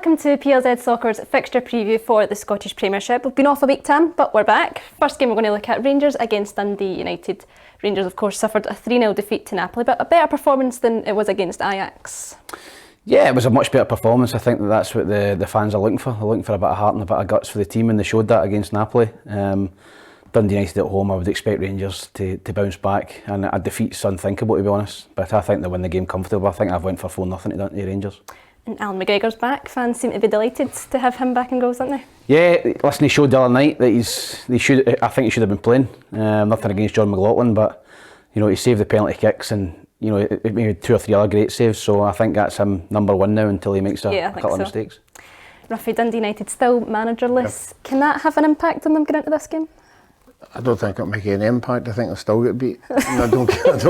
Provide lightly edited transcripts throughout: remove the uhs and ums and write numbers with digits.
Welcome to PLZ Soccer's fixture preview for the Scottish Premiership. We've been off a week, Tam, but we're back. First game we're going to look at Rangers against Dundee United. Rangers, of course, suffered a 3-0 defeat to Napoli, but a better performance than it was against Ajax. Yeah, it was a much better performance. I think that's what the fans are looking for. They're looking for a bit of heart and a bit of guts for the team, and they showed that against Napoli. Dundee United at home, I would expect Rangers to bounce back, and a defeat's unthinkable, to be honest. But I think they win the game comfortably. I think I've went for 4-0 to Rangers. And Alan McGregor's back. Fans seem to be delighted to have him back in goals, aren't they? Yeah, listen, he showed the other night that I think he should have been playing. Nothing against John McLaughlin, but he saved the penalty kicks, and he made 2 or 3 other great saves. So I think that's him number one now until he makes a couple of mistakes. Ruffy, Dundee United still managerless. Yep. Can that have an impact on them going into this game? I don't think it'll make any impact. I think they'll still get beat. I don't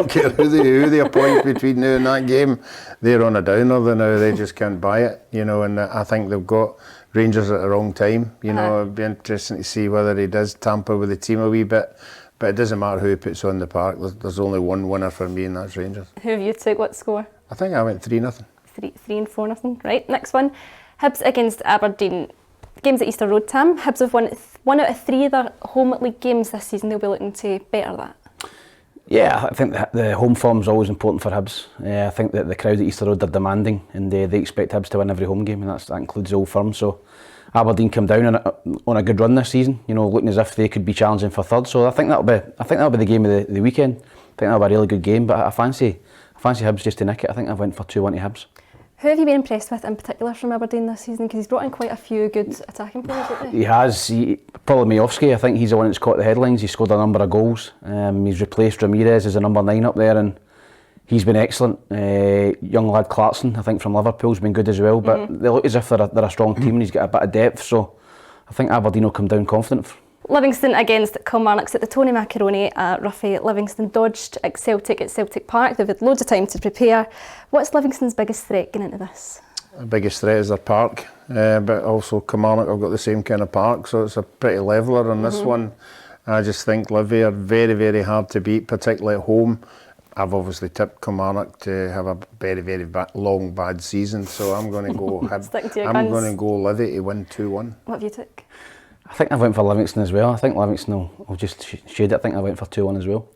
care who they appoint between now and that game. They're on a downer now. They just can't buy it, and I think they've got Rangers at the wrong time. It'd be interesting to see whether he does tamper with the team a wee bit. But it doesn't matter who he puts on the park. There's only one winner for me, and that's Rangers. Who have you took? What score? I think I went 3-0. 3 and 4-0. Right, next one. Hibs against Aberdeen. Games at Easter Road, Tam. Hibs have won 1 out of 3 of their home league games this season. They'll be looking to better that. Yeah, I think the home form's always important for Hibs. I think that the crowd at Easter Road are demanding, and they expect Hibs to win every home game, and that includes the Old Firm. So Aberdeen come down on a good run this season. Looking as if they could be challenging for third. So I think that'll be the game of the weekend. I think that'll be a really good game. But I fancy Hibs just to nick it. I think I've went for 2-1 to Hibs. Who have you been impressed with in particular from Aberdeen this season? Because he's brought in quite a few good attacking players, hasn't he? He has. Probably Majowski. I think he's the one that's caught the headlines. He's scored a number of goals. He's replaced Ramirez as a number 9 up there, and he's been excellent. Young lad Clarkson, I think from Liverpool's been good as well. But they look as if they're a strong team, and he's got a bit of depth. So I think Aberdeen will come down confident. Livingston against Kilmarnock at the Tony Macaroni. Ruffy, Livingston dodged at Celtic Park. They've had loads of time to prepare. What's Livingston's biggest threat going into this? The biggest threat is their park, but also Kilmarnock have got the same kind of park, so it's a pretty leveller on this one. I just think Livy are very, very hard to beat, particularly at home. I've obviously tipped Kilmarnock to have a very, very long bad season, so I'm going to go. I'm going to go Livy to win 2-1. What have you took? I think I went for Livingston as well. I think Livingston will just shade it. I think I went for 2-1 as well.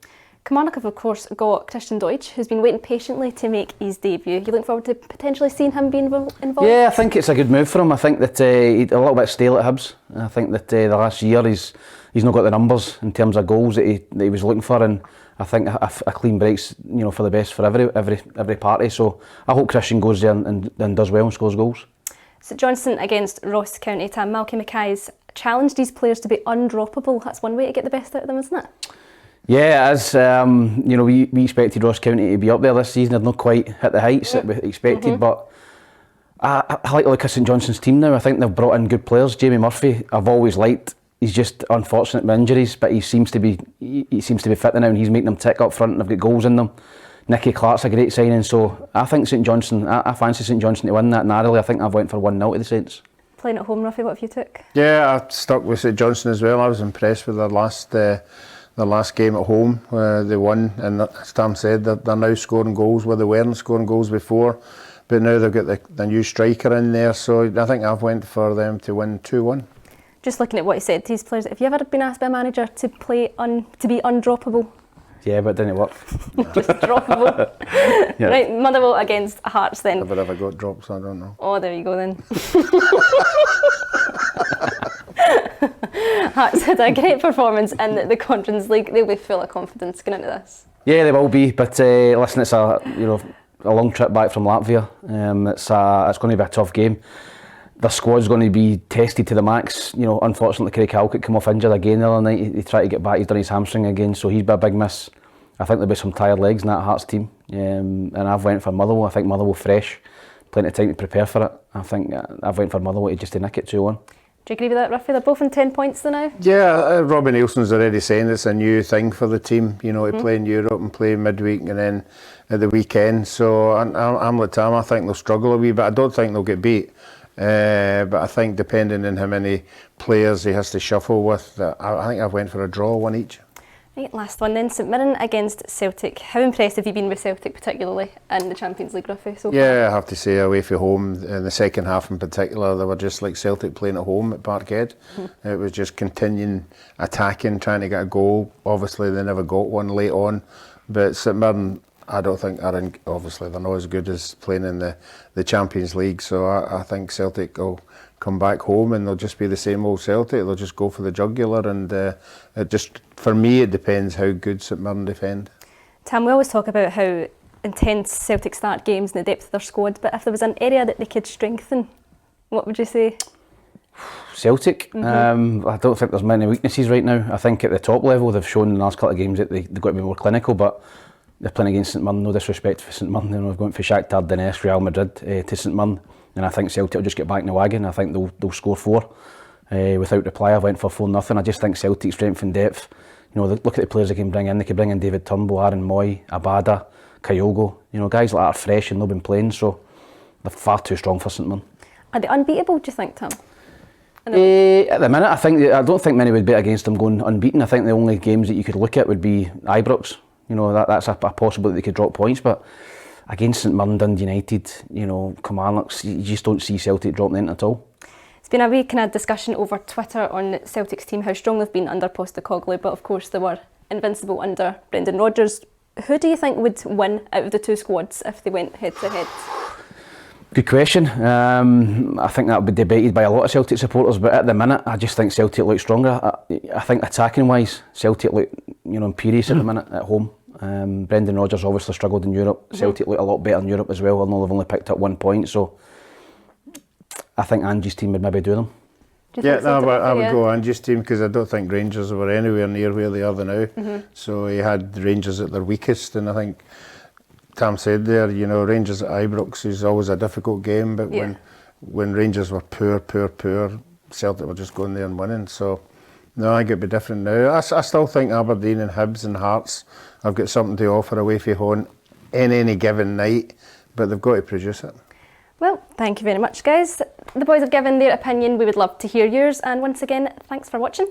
Kilmarnock have, of course, got Christian Deutsch, who's been waiting patiently to make his debut. You looking forward to potentially seeing him being involved? Yeah, I think it's a good move for him. I think that he's a little bit stale at Hibs. I think that the last year he's not got the numbers in terms of goals that he was looking for, and I think a clean break's for the best for every party. So I hope Christian goes there and does well and scores goals. So Johnstone against Ross County. Tam, Malky Mackay's challenged these players to be undroppable. That's one way to get the best out of them, isn't it? Yeah, as we expected Ross County to be up there this season. They've not quite hit the heights that we expected, but I like to look at St Johnstone's team now. I think they've brought in good players. Jamie Murphy, I've always liked. He's just unfortunate with injuries, but he seems to be fit now, and he's making them tick up front, and they've got goals in them. Nicky Clark's a great signing, so I think St Johnstone. I fancy St Johnstone to win that narrowly. I think I've went for 1-0 to the Saints. Playing at home, Ruffy, what have you took? Yeah, I stuck with St Johnstone as well. I was impressed with their last game at home. They won, and as Tam said, they're now scoring goals where they weren't scoring goals before. But now they've got the new striker in there, so I think I've went for them to win 2-1. Just looking at what he said to his players, have you ever been asked by a manager to be undroppable? Yeah, but it didn't work. Just droppable. Yeah. Right, Motherwell against Hearts then. I've never got dropped, so I don't know. Oh, there you go then. Hearts had a great performance in the Conference League. They'll be full of confidence going into this. Yeah, they will be. But listen, it's a long trip back from Latvia. It's going to be a tough game. The squad's going to be tested to the max. Unfortunately, Kerry Pollock came off injured again the other night. He tried to get back. He's done his hamstring again, so he's been a big miss. I think there'll be some tired legs in that Hearts team. And I've went for Motherwell. I think Motherwell fresh, plenty of time to prepare for it. I think I've went for Motherwell just to nick it 2-1. Do you agree with that, Ruffy? They're both on 10 points though now? Yeah, Robbie Nielsen's already saying it's a new thing for the team, to play in Europe and play midweek and then at the weekend. So I'm like Tam, I think they'll struggle a wee bit. I don't think they'll get beat. But I think depending on how many players he has to shuffle with, I think I've went for a draw, 1 each. Right, last one then, St Mirren against Celtic. How impressed have you been with Celtic, particularly in the Champions League, Ruffy, so far? Yeah, I have to say, away from home, in the second half in particular, they were just like Celtic playing at home at Parkhead. It was just continuing attacking, trying to get a goal. Obviously, they never got one late on, but St Mirren, I don't think obviously they're not as good as playing in the Champions League, so I think Celtic will come back home and they'll just be the same old Celtic. They'll just go for the jugular, and it just, for me, it depends how good St Mirren defend. Tam, we always talk about how intense Celtic start games and the depth of their squad, but if there was an area that they could strengthen, what would you say? Celtic, I don't think there's many weaknesses right now. I think at the top level they've shown in the last couple of games that they've got to be more clinical, but they're playing against St Mirren, no disrespect for St Mirren, we've gone for Shakhtar Donetsk, Real Madrid to St Mirren, and I think Celtic will just get back in the wagon. I think they'll score 4 without reply. I went for 4-0. I just think Celtic strength and depth, look at the players they can bring in. They could bring in David Turnbull, Aaron Moy, Abada, Kyogo, guys like that are fresh and they've been playing, so they're far too strong for St Mirren. Are they unbeatable, do you think, Tam? At the minute, I don't think many would bet against them going unbeaten. I think the only games that you could look at would be Ibrox. That's a possibility they could drop points, but against St Mirren, Dundee United, Kilmarnock, you just don't see Celtic dropping in at all. It's been a wee kind of discussion over Twitter on Celtic's team, how strong they've been under Postecoglou, but of course they were invincible under Brendan Rodgers. Who do you think would win out of the two squads if they went head to head? Good question. I think that would be debated by a lot of Celtic supporters, but at the minute I just think Celtic look stronger. I think attacking wise, Celtic look imperious at the minute at home. Brendan Rodgers obviously struggled in Europe. Celtic look a lot better in Europe as well. I know they've only picked up 1 point, so I think Angie's team would maybe do them. I would go Angie's team, because I don't think Rangers were anywhere near where they are now. So he had Rangers at their weakest, and I think Tam said there, Rangers at Ibrox is always a difficult game, but when Rangers were poor, Celtic were just going there and winning. So no, I think it'd be different now. I still think Aberdeen and Hibs and Hearts have got something to offer away from home in any given night, but they've got to produce it. Well, thank you very much, guys. The boys have given their opinion. We would love to hear yours, and once again, thanks for watching.